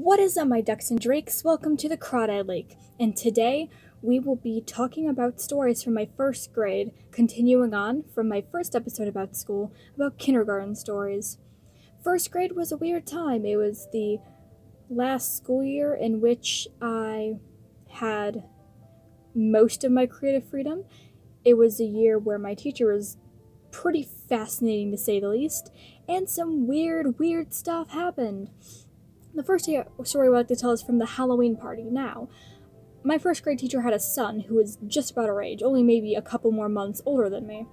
What is up, my ducks and drakes? Welcome to the Crawdad Lake, and today we will be talking about stories from my first grade, continuing on from my first episode about school, about kindergarten stories. First grade was a weird time. It was the last school year in which I had most of my creative freedom. It was a year where my teacher was pretty fascinating, to say the least, and some weird stuff happened. The first story I would like to tell is from the Halloween party. Now, my first grade teacher had a son who was just about our age, only maybe a couple more months older than me.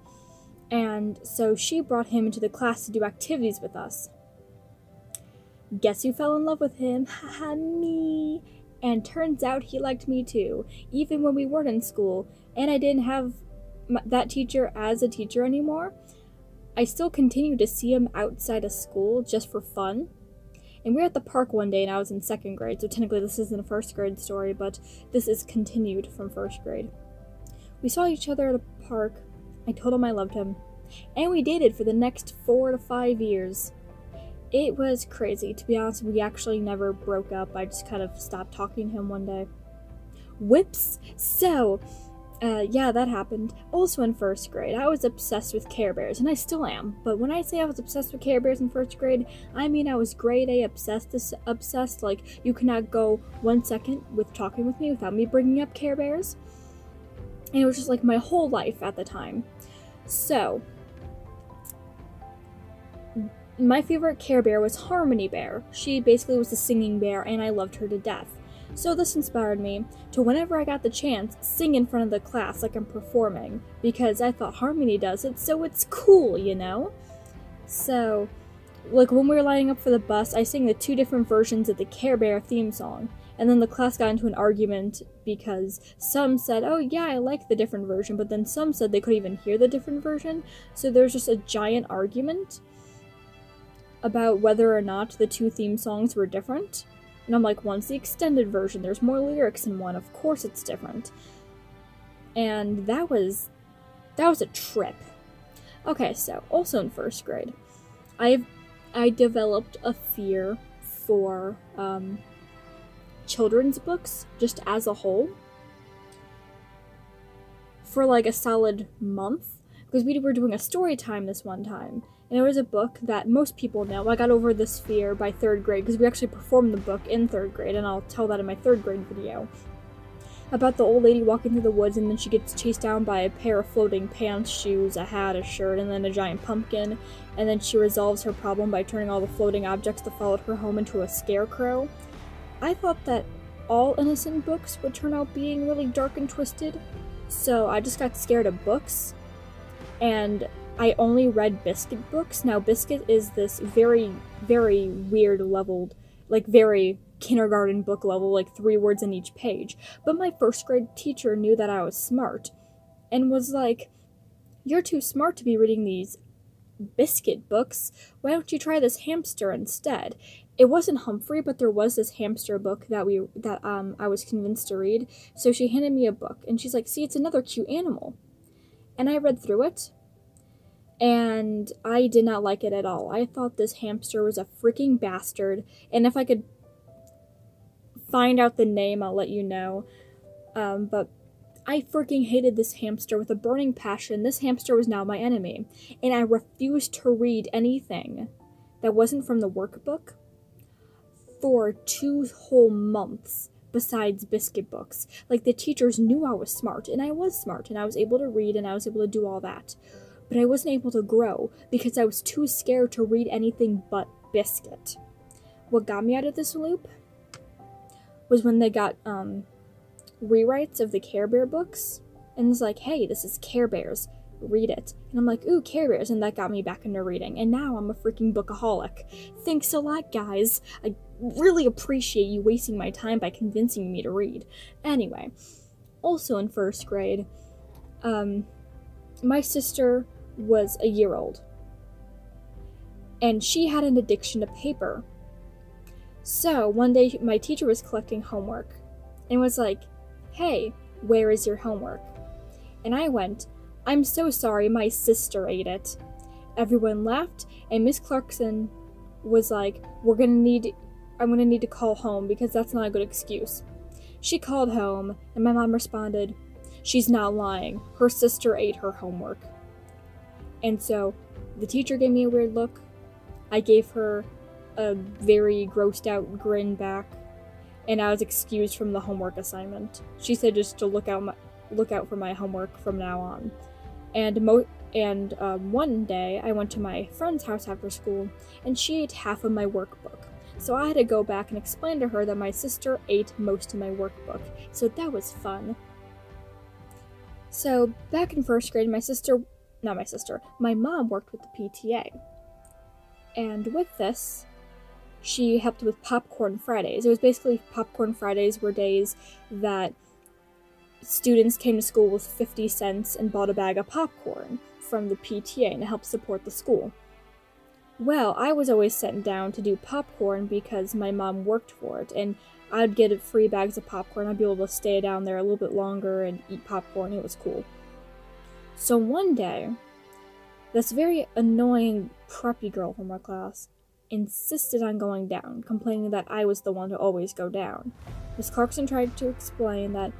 And so she brought him into the class to do activities with us. Guess who fell in love with him? Haha, me! And turns out he liked me too, even when we weren't in school, and I didn't have that teacher as a teacher anymore. I still continued to see him outside of school just for fun. And we were at the park one day and I was in second grade, so technically this isn't a first grade story, but this is continued from first grade. We saw each other at a park, I told him I loved him, and we dated for the next 4 to 5 years. It was crazy. To be honest, we actually never broke up. I just kind of stopped talking to him one day. Whips! So, yeah, that happened. Also in first grade, I was obsessed with Care Bears, and I still am. But when I say I was obsessed with Care Bears in first grade, I mean I was grade A obsessed. Like, you cannot go 1 second with talking with me without me bringing up Care Bears. And it was just like my whole life at the time. So, my favorite Care Bear was Harmony Bear. She basically was a singing bear, and I loved her to death. So this inspired me to, whenever I got the chance, sing in front of the class like I'm performing, because I thought Harmony does it, so it's cool, you know? So, like when we were lining up for the bus, I sang the 2 different versions of the Care Bear theme song, and then the class got into an argument because some said, oh yeah, I like the different version, but then some said they couldn't even hear the different version, so there's just a giant argument about whether or not the 2 theme songs were different. And I'm like, one's the extended version, there's more lyrics in one, of course it's different. And that was a trip. Okay, so, also in first grade, I developed a fear for, children's books, just as a whole, for like a solid month, because we were doing a story time this one time. And it was a book that most people know. I got over this fear by 3rd grade, because we actually performed the book in 3rd grade, and I'll tell that in my 3rd grade video. About the old lady walking through the woods, and then she gets chased down by a pair of floating pants, shoes, a hat, a shirt, and then a giant pumpkin, and then she resolves her problem by turning all the floating objects that followed her home into a scarecrow. I thought that all innocent books would turn out being really dark and twisted, so I just got scared of books, and I only read Biscuit books. Now, Biscuit is this very weird leveled, like very kindergarten book level, like 3 words in each page. But my first grade teacher knew that I was smart and was like, you're too smart to be reading these Biscuit books. Why don't you try this hamster instead? It wasn't Humphrey, but there was this hamster book that I was convinced to read. So she handed me a book and she's like, see, it's another cute animal. And I read through it. And I did not like it at all. I thought this hamster was a freaking bastard, and if I could find out the name, I'll let you know. But I freaking hated this hamster with a burning passion. This hamster was now my enemy, and I refused to read anything that wasn't from the workbook for 2 whole months, besides Biscuit books. Like, the teachers knew I was smart, and I was smart, and I was able to read, and I was able to do all that. But I wasn't able to grow because I was too scared to read anything but Biscuit. What got me out of this loop was when they got rewrites of the Care Bear books, and it's like, hey, this is Care Bears, read it. And I'm like, ooh, Care Bears, and that got me back into reading, and now I'm a freaking bookaholic. Thanks a lot, guys. I really appreciate you wasting my time by convincing me to read. Anyway, also in first grade, my sister was a year old, and she had an addiction to paper. So one day my teacher was collecting homework and was like, hey, where is your homework? And I went, I'm so sorry, my sister ate it. Everyone laughed, and Miss Clarkson was like, we're gonna need I'm gonna need to call home because that's not a good excuse. She called home, and my mom responded, she's not lying. Her sister ate her homework. And so the teacher gave me a weird look. I gave her a very grossed out grin back, and I was excused from the homework assignment. She said just to look out for my homework from now on. And one day I went to my friend's house after school, and she ate half of my workbook. So I had to go back and explain to her that my sister ate most of my workbook. So that was fun. So back in first grade, my mom worked with the PTA. And with this, she helped with Popcorn Fridays. It was basically Popcorn Fridays were days that students came to school with 50 cents and bought a bag of popcorn from the PTA, and it helped support the school. Well, I was always sent down to do popcorn because my mom worked for it, and I'd get free bags of popcorn. I'd be able to stay down there a little bit longer and eat popcorn. It was cool. So one day, this very annoying preppy girl from our class insisted on going down, complaining that I was the one to always go down. Miss Clarkson tried to explain that,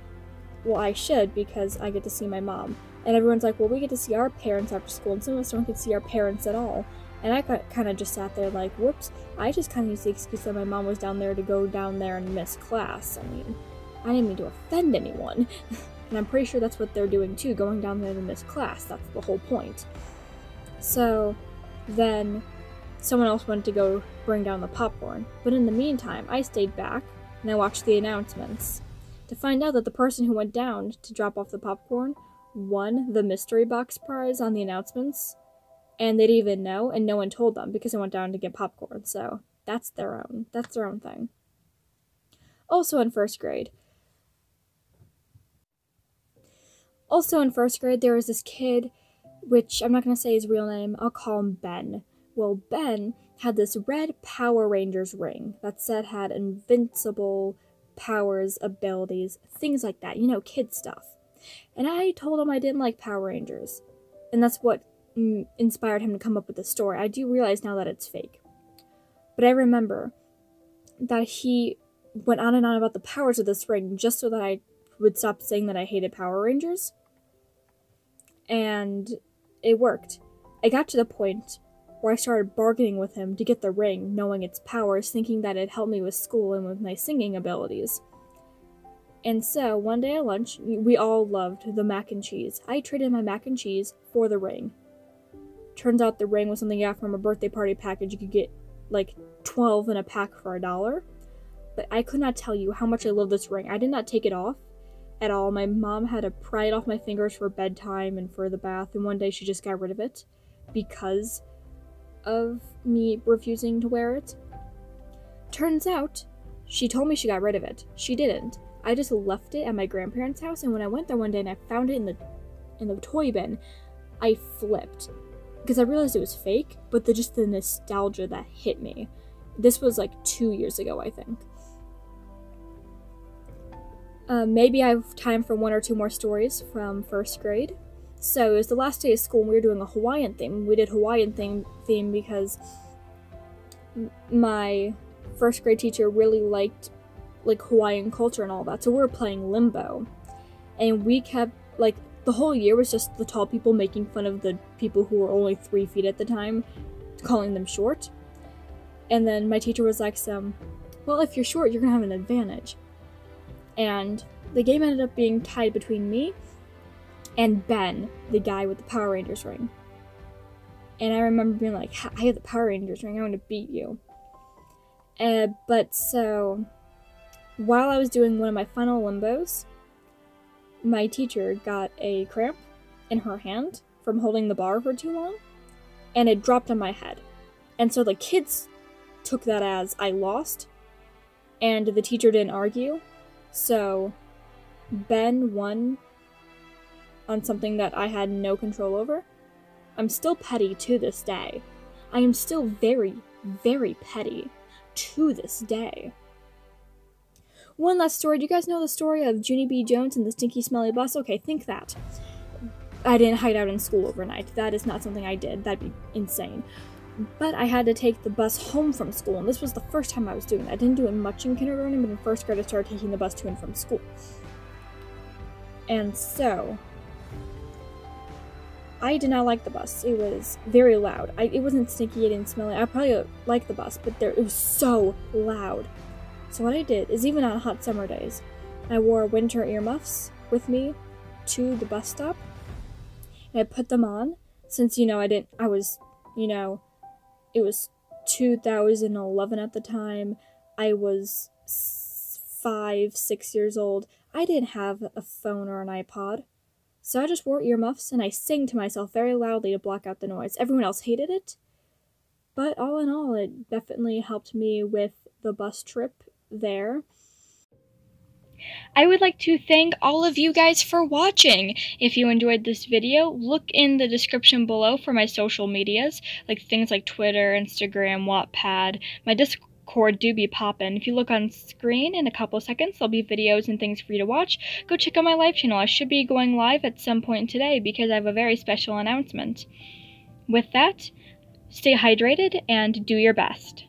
well, I should because I get to see my mom. And everyone's like, well, we get to see our parents after school, and some of us don't get to see our parents at all. And I kind of just sat there like, whoops, I just kind of used the excuse that my mom was down there to go down there and miss class. I mean, I didn't mean to offend anyone. And I'm pretty sure that's what they're doing too, going down there to miss class. That's the whole point. So then someone else went to go bring down the popcorn. But in the meantime, I stayed back and I watched the announcements to find out that the person who went down to drop off the popcorn won the mystery box prize on the announcements. And they didn't even know, and no one told them because they went down to get popcorn, so that's their own thing. Also in first grade, there was this kid, which I'm not going to say his real name, I'll call him Ben. Well, Ben had this red Power Rangers ring that said had invincible powers, abilities, things like that, kid stuff. And I told him I didn't like Power Rangers, and that's what inspired him to come up with the story. I do realize now that it's fake. But I remember that he went on and on about the powers of this ring just so that I would stop saying that I hated Power Rangers. And it worked. I got to the point where I started bargaining with him to get the ring, knowing its powers, thinking that it'd help me with school and with my singing abilities. And so, one day at lunch, we all loved the mac and cheese. I traded my mac and cheese for the ring. Turns out the ring was something I got from a birthday party package. You could get, like, 12 in a pack for $1. But I could not tell you how much I love this ring. I did not take it off at all. My mom had to pry it off my fingers for bedtime and for the bath, and one day she just got rid of it because of me refusing to wear it. Turns out, she told me she got rid of it. She didn't. I just left it at my grandparents' house, and when I went there one day and I found it in the toy bin, I flipped. Because I realized it was fake, but just the nostalgia that hit me. This was like 2 years ago, I think. Maybe I have time for one or two more stories from first grade. So it was the last day of school and we were doing a Hawaiian theme. We did Hawaiian theme because my first grade teacher really liked Hawaiian culture and all that. So we were playing Limbo. And we kept, the whole year was just the tall people making fun of the people who were only 3 feet at the time, calling them short. And then my teacher was like, well, if you're short, you're gonna have an advantage. And the game ended up being tied between me and Ben, the guy with the Power Rangers ring. And I remember being like, I have the Power Rangers ring, I want to beat you. But so, while I was doing one of my final limbos, my teacher got a cramp in her hand from holding the bar for too long, and it dropped on my head. And so the kids took that as I lost, and the teacher didn't argue, so Ben won on something that I had no control over. I'm still petty to this day. I am still very, very petty to this day. One last story. Do you guys know the story of Junie B. Jones and the stinky smelly bus? Okay, think that. I didn't hide out in school overnight. That is not something I did. That'd be insane. But I had to take the bus home from school, and this was the first time I was doing that. I didn't do it much in kindergarten, but in first grade I started taking the bus to and from school. And so, I did not like the bus. It was very loud. It wasn't stinky, it didn't smell. I probably liked the bus, but it was so loud. So what I did is, even on hot summer days, I wore winter earmuffs with me to the bus stop, and I put them on, since, it was 2011 at the time. I was 5, 6 years old. I didn't have a phone or an iPod. So I just wore earmuffs and I sang to myself very loudly to block out the noise. Everyone else hated it, but all in all, it definitely helped me with the bus trip there. I would like to thank all of you guys for watching. If you enjoyed this video, look in the description below for my social medias, like things like Twitter, Instagram, Wattpad. My Discord do be poppin'. If you look on screen in a couple seconds, there'll be videos and things for you to watch. Go check out my live channel. I should be going live at some point today because I have a very special announcement. With that, stay hydrated and do your best.